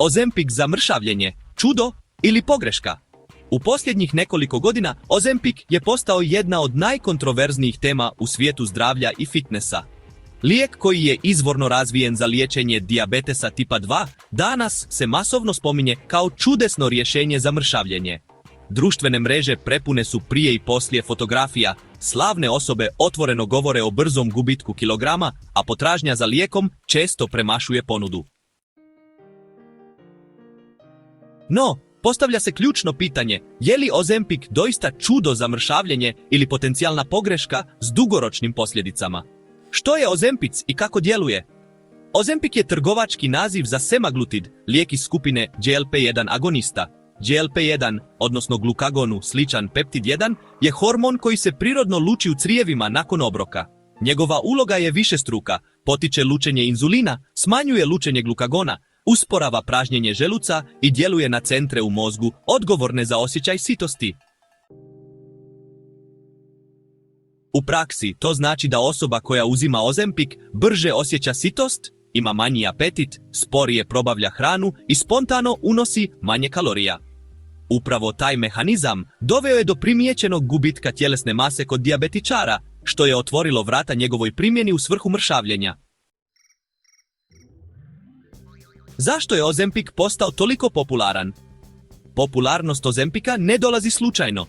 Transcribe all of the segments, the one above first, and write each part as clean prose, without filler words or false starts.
Ozempic za mršavljenje, čudo ili pogreška? U posljednjih nekoliko godina Ozempic je postao jedna od najkontroverznijih tema u svijetu zdravlja i fitnessa. Lijek koji je izvorno razvijen za liječenje dijabetesa tipa 2, danas se masovno spominje kao čudesno rješenje za mršavljenje. Društvene mreže prepune su prije i poslije fotografija, slavne osobe otvoreno govore o brzom gubitku kilograma, a potražnja za lijekom često premašuje ponudu. No, postavlja se ključno pitanje, je li Ozempic doista čudo za mršavljenje ili potencijalna pogreška s dugoročnim posljedicama? Što je Ozempic i kako djeluje? Ozempic je trgovački naziv za semaglutid, lijek iz skupine GLP-1 agonista. GLP-1, odnosno glukagonu sličan peptid 1, je hormon koji se prirodno luči u crijevima nakon obroka. Njegova uloga je višestruka, potiče lučenje inzulina, smanjuje lučenje glukagona, usporava pražnjenje želuca i djeluje na centre u mozgu odgovorne za osjećaj sitosti. U praksi to znači da osoba koja uzima Ozempic brže osjeća sitost, ima manji apetit, sporije probavlja hranu i spontano unosi manje kalorija. Upravo taj mehanizam doveo je do primijećenog gubitka tjelesne mase kod dijabetičara, što je otvorilo vrata njegovoj primjeni u svrhu mršavljenja. Zašto je Ozempic postao toliko popularan? Popularnost Ozempica ne dolazi slučajno.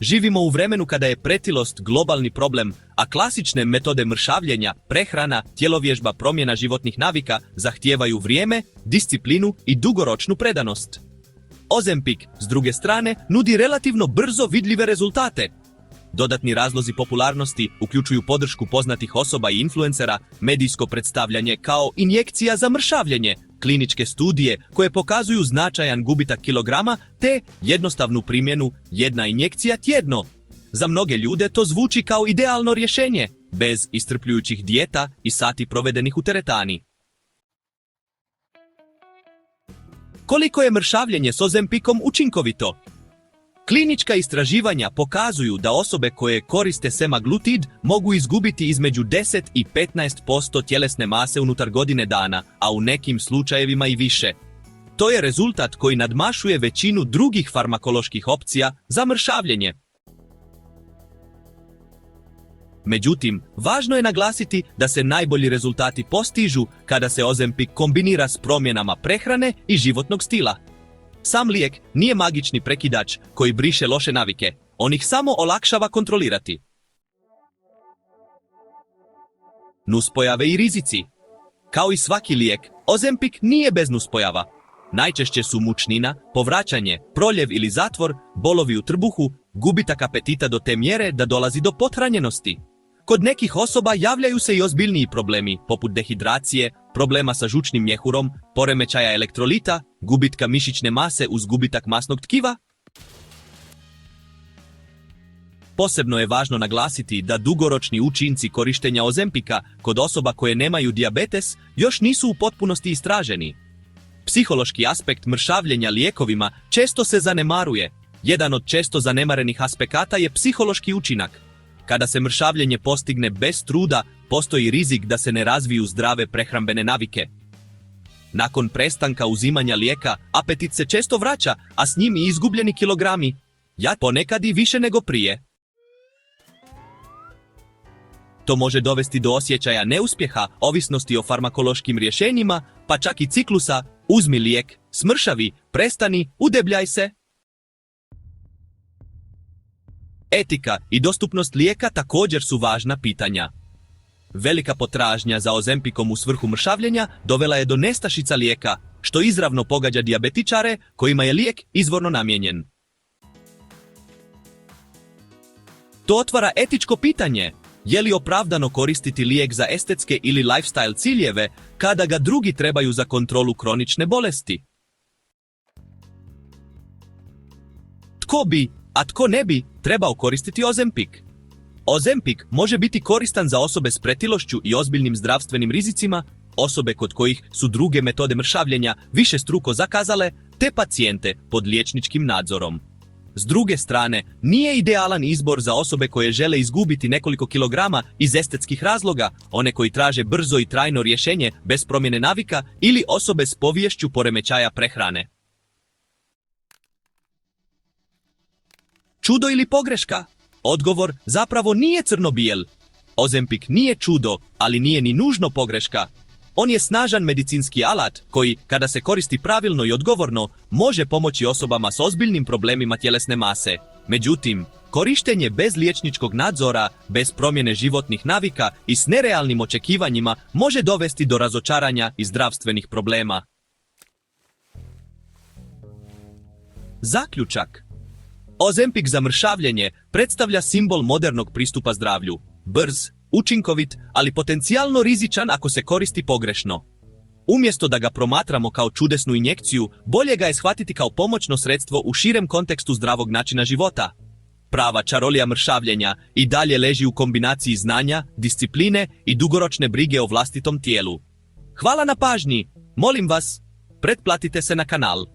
Živimo u vremenu kada je pretilost globalni problem, a klasične metode mršavljenja, prehrana, tjelovježba, promjena životnih navika zahtijevaju vrijeme, disciplinu i dugoročnu predanost. Ozempic, s druge strane, nudi relativno brzo vidljive rezultate. Dodatni razlozi popularnosti uključuju podršku poznatih osoba i influencera, medijsko predstavljanje kao injekcija za mršavljenje, kliničke studije koje pokazuju značajan gubitak kilograma te jednostavnu primjenu jedna injekcija tjedno. Za mnoge ljude to zvuči kao idealno rješenje, bez iscrpljujućih dijeta i sati provedenih u teretani. Koliko je mršavljenje s Ozempicom učinkovito? Klinička istraživanja pokazuju da osobe koje koriste semaglutid mogu izgubiti između 10 i 15% tjelesne mase unutar godine dana, a u nekim slučajevima i više. To je rezultat koji nadmašuje većinu drugih farmakoloških opcija za mršavljenje. Međutim, važno je naglasiti da se najbolji rezultati postižu kada se Ozempic kombinira s promjenama prehrane i životnog stila. Sam lijek nije magični prekidač koji briše loše navike, on ih samo olakšava kontrolirati. Nuspojave i rizici. Kao i svaki lijek, Ozempic nije bez nuspojava. Najčešće su mučnina, povraćanje, proljev ili zatvor, bolovi u trbuhu, gubitak apetita do te mjere da dolazi do pothranjenosti. Kod nekih osoba javljaju se i ozbiljniji problemi, poput dehidracije, problema sa žučnim mjehurom, poremećaja elektrolita, gubitka mišićne mase uz gubitak masnog tkiva. Posebno je važno naglasiti da dugoročni učinci korištenja Ozempica kod osoba koje nemaju dijabetes još nisu u potpunosti istraženi. Psihološki aspekt mršavljenja lijekovima često se zanemaruje. Jedan od često zanemarenih aspekata je psihološki učinak. Kada se mršavljenje postigne bez truda, postoji rizik da se ne razviju zdrave prehrambene navike. Nakon prestanka uzimanja lijeka, apetit se često vraća, a s njim i izgubljeni kilogrami. Ponekad i više nego prije. To može dovesti do osjećaja neuspjeha, ovisnosti o farmakološkim rješenjima, pa čak i ciklusa uzmi lijek, smršavi, prestani, udebljaj se. Etika i dostupnost lijeka također su važna pitanja. Velika potražnja za Ozempicom u svrhu mršavljenja dovela je do nestašica lijeka, što izravno pogađa dijabetičare kojima je lijek izvorno namijenjen. To otvara etičko pitanje. Je li opravdano koristiti lijek za estetske ili lifestyle ciljeve kada ga drugi trebaju za kontrolu kronične bolesti? Tko bi, a tko ne bi, trebao koristiti Ozempic? Ozempic može biti koristan za osobe s pretilošću i ozbiljnim zdravstvenim rizicima, osobe kod kojih su druge metode mršavljenja višestruko zakazale, te pacijente pod liječničkim nadzorom. S druge strane, nije idealan izbor za osobe koje žele izgubiti nekoliko kilograma iz estetskih razloga, one koji traže brzo i trajno rješenje bez promjene navika ili osobe s poviješću poremećaja prehrane. Čudo ili pogreška? Odgovor zapravo nije crno-bijel. Ozempic nije čudo, ali nije ni nužno pogreška. On je snažan medicinski alat koji, kada se koristi pravilno i odgovorno, može pomoći osobama s ozbiljnim problemima tjelesne mase. Međutim, korištenje bez liječničkog nadzora, bez promjene životnih navika i s nerealnim očekivanjima može dovesti do razočaranja i zdravstvenih problema. Zaključak. Ozempic za mršavljenje predstavlja simbol modernog pristupa zdravlju. Brz, učinkovit, ali potencijalno rizičan ako se koristi pogrešno. Umjesto da ga promatramo kao čudesnu injekciju, bolje ga je shvatiti kao pomoćno sredstvo u širem kontekstu zdravog načina života. Prava čarolija mršavljenja i dalje leži u kombinaciji znanja, discipline i dugoročne brige o vlastitom tijelu. Hvala na pažnji, molim vas, pretplatite se na kanal.